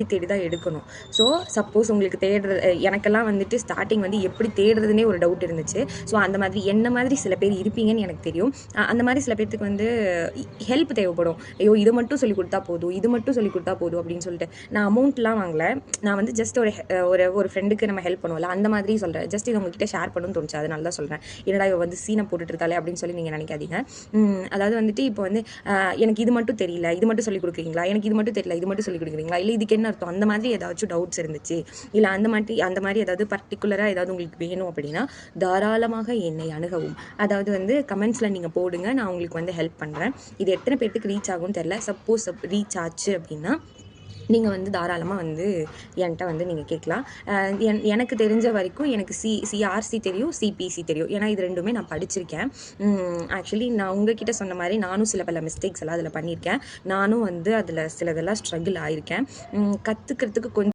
தேடி தான் எடுக்கணும். ஸோ சப்போஸ் உங்களுக்கு எனக்கெல்லாம் வந்துட்டு ஸ்டார்டிங் வந்து எப்படி தேடுறதுனே ஒரு டவுட் இருந்துச்சு. ஸோ அந்த மாதிரி என்ன மாதிரி சில பேர் இருப்பீங்கன்னு எனக்கு தெரியும். அந்த மாதிரி சில பேர்த்துக்கு வந்து ஹெல்ப் தேவைப்படும். ஐயோ இது மட்டும் சொல்லிக் கொடுத்தா போதும், இது மட்டும் சொல்லிக் கொடுத்தா போதும் அப்படின்னு சொல்லிட்டு நான் அமௌண்ட்லாம் வாங்கல. நான் வந்து ஜஸ்ட் ஒரு ஃப்ரெண்டுக்கு நம்ம ஹெல்ப் பண்ணுவோம்ல அந்த மாதிரி சொல்கிறேன். ஜஸ்ட் இது உங்ககிட்ட ஷேர் பண்ணணும்னு தோணுச்சு, அதனால தான் சொல்கிறேன். என்னடா இவ வந்து சீனை போட்டுட்டு இருக்காளே அப்படின்னு சொல்லி நீங்கள் நினைக்காதீங்க. அதாவது வந்துட்டு இப்போ வந்து எனக்கு இது மட்டும் தெரியல, இது மட்டும் சொல்லிக் கொடுக்குறீங்களா, எனக்கு இது மட்டும் தெரியல, இது மட்டும் சொல்லிக் கொடுக்குறீங்களா, இல்லை இதுக்கு என்ன அர்த்தம், அந்த மாதிரி ஏதாச்சும் டவுட்ஸ் இருந்துச்சு, இல்லை அந்த மாதிரி ஏதாவது பர்டிகுலராக ஏதாவது உங்களுக்கு வேணும் அப்படின்னா தாராளமாக என்னை அணுகவும். அதாவது வந்து கமெண்ட்ஸில் நீங்கள் போடுங்க, நான் உங்களுக்கு வந்து ஹெல்ப் பண்ணுறேன். இது எத்தனை பேர்த்துக்கு ரீச் ஆகும்னு தெரில. சப்போஸ் ரீச் ஆச்சு அப்படின்னா நீங்கள் வந்து தாராளமாக வந்து என்கிட்ட வந்து நீங்கள் கேட்கலாம். எனக்கு தெரிஞ்ச வரைக்கும் எனக்கு சிஆர்சி தெரியும், சிபிசி தெரியும். ஏன்னா இது ரெண்டுமே நான் படிச்சிருக்கேன். ஆக்சுவலி நான் உங்ககிட்ட சொன்ன மாதிரி நானும் சில பல மிஸ்டேக்ஸ் எல்லாம் அதில் பண்ணியிருக்கேன். நானும் வந்து அதில் சிலதெல்லாம் ஸ்ட்ரகிள் ஆகியிருக்கேன். கற்றுக்கிறதுக்கு கொஞ்சம்